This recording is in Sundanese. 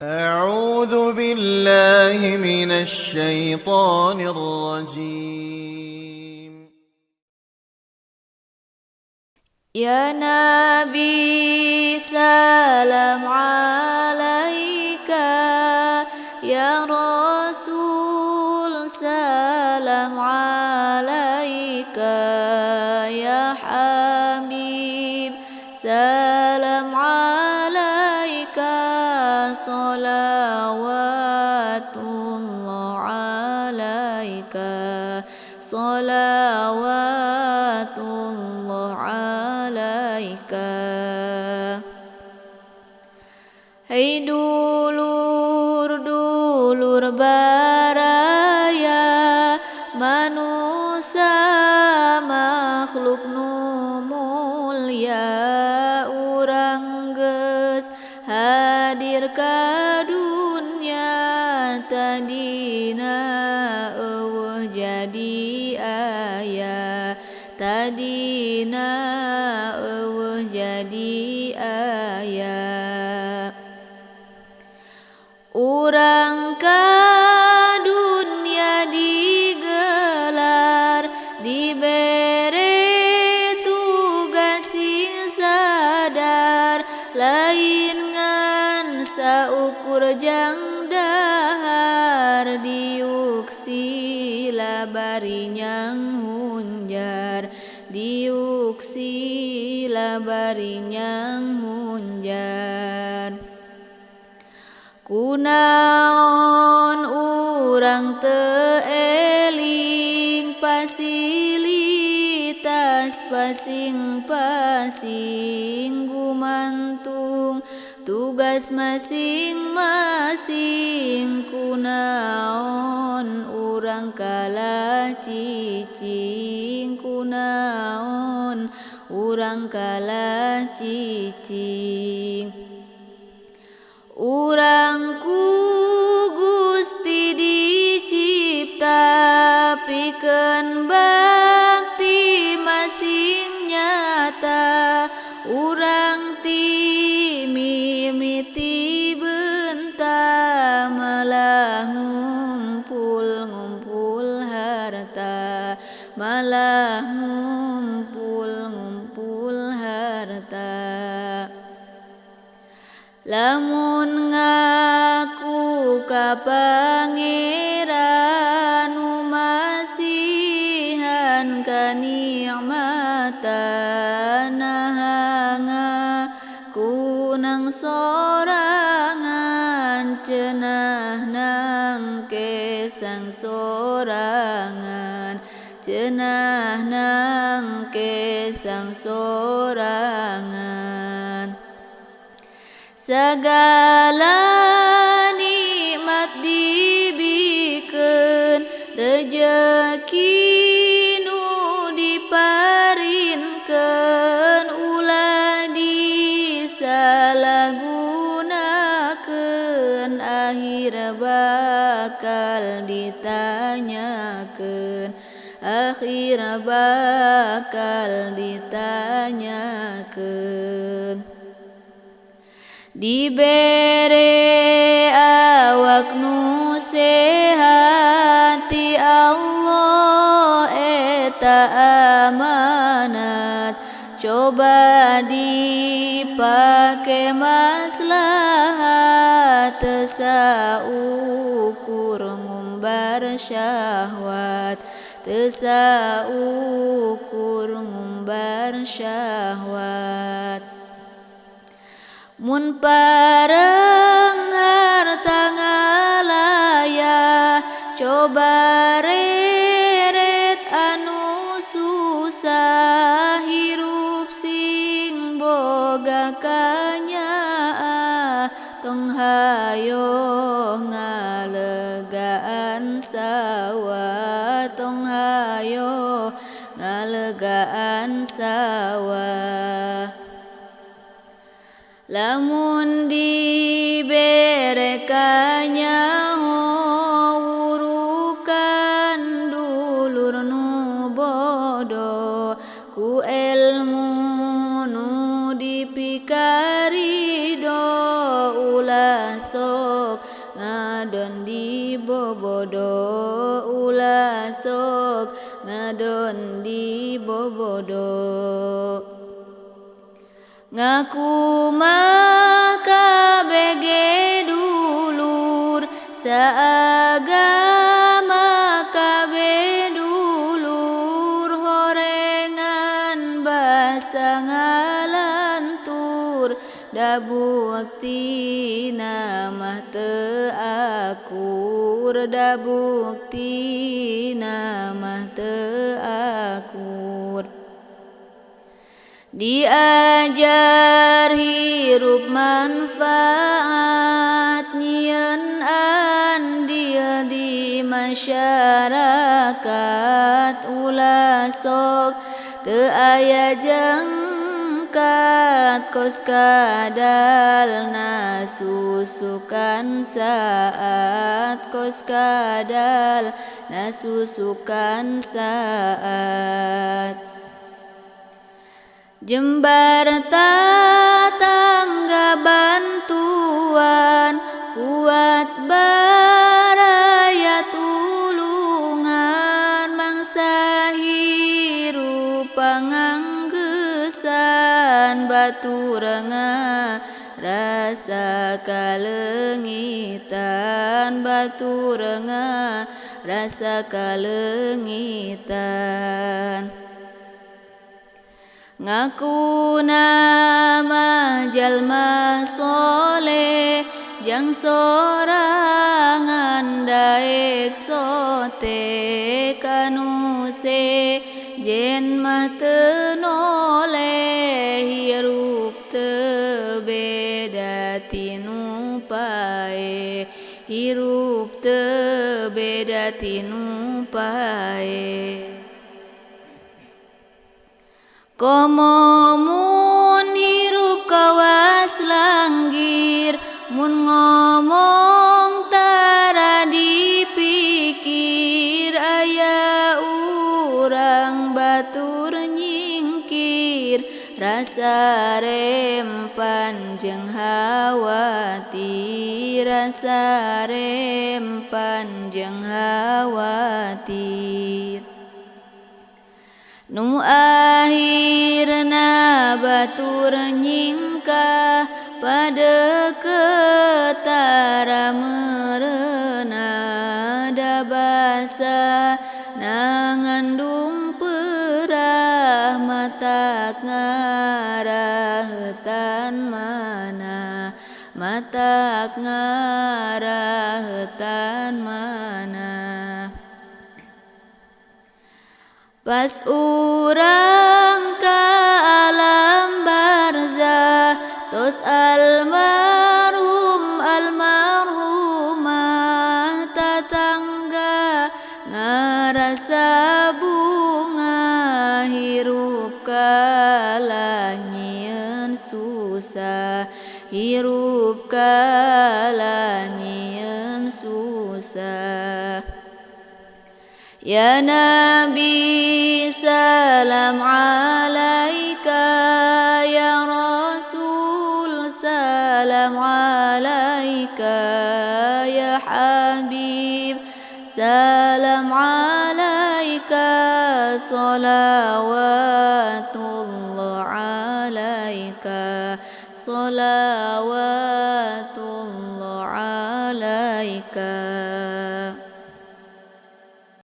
أعوذ بالله من الشيطان الرجيم. يا نبي سلام عليك، يا رسول سلام عليك، يا حبيب سلام عليك، صلوات الله عليك، صلوات الله عليك. Hai dulur-dulur baraya, manusia makhluk nu mulia, urang geus hadir ka dunya, tadina eueuh jadi aya, tadina eueuh jadi aya. Urang ka dunya digelar, dibere tugas sing sadar, lain ngan saukur jang dahar, diuksi labari nyang hunjar, diuksi labari nyang hunjar. Kunaon urang teu eling fasilitas pasing-pasing, gumantung tugas masing-masing. Kunaon urang kalah cicing, kunaon urang kalah cicing. Urang ku Gusti dicipta, pikeun bakti masing nyata, urang ti mimiti beunta, malah ngumpul-ngumpul harta, malah ngumpul-ngumpul harta. Lamun ngaku ka Pangeran, nu masihan kanikmatan, naha ngaku nang sorangan, ceunah nang kesang sorangan, ceunah nang kesang sorangan. Sagala nikmat dibikeun, rejeki nu diparinkeun, ulah disalahgunakeun, akhir bakal ditanyakeun, akhir bakal ditanyakeun. Dibere awak nu sehat ti Allah eta amanat, coba dipake maslahat, teu saukur ngumbar syahwat, teu saukur ngumbar syahwat. Mun pareng harta ngalaya, coba reret anu susah, hirup sing boga kanyaah, tong hayo ngalegaan sawah, tong hayo ngalegaan sawah. Lamun dibere kanyaho, urukan dulur nu bodoh, ku ilmu nu dipikarido, ulah ulah sok ngadon di bobodo ulah sok ngadon di bobodo ngaku maka bege dulur saagama kabe dulur horengan basa ngalantur da bukti namah teu akur da bukti namah teu akur diajar hirup manfaat nyieun dia di masyarakat ulah sok teu aya jengkat kos kadal nasusukan saat kos kadal nasusukan saat jembar tatangga bantuan kuat baraya tulungan mangsa hirup panganggesan baturenga rasa kalengitan baturenga rasa kalengitan ngaku nama jalma soleh jang sorangan daek sote kanuse jen mah teu noleh hirup teu beda tinu pae hirup teu beda tinu pae komo mun hirup kawas langgir mun ngomong tara dipikir aya urang batur nyingkir rasa rempan jeung hawati rasa rempan jeung hawatir nu akhirna batur nyingkah pada ketara meurena da basa nangandung perah matak ngaraheutan mana matak ngaraheutan mana pas urang ka alam barzah tos almarhum almarhumah tatangga ngarasa bunga hirup kalah nyieun susah hirup kalah nyieun susah ya Nabi salam alaika ya Rasul salam alaika ya Habib salam alaika salawatullah alaika salawatullah alaika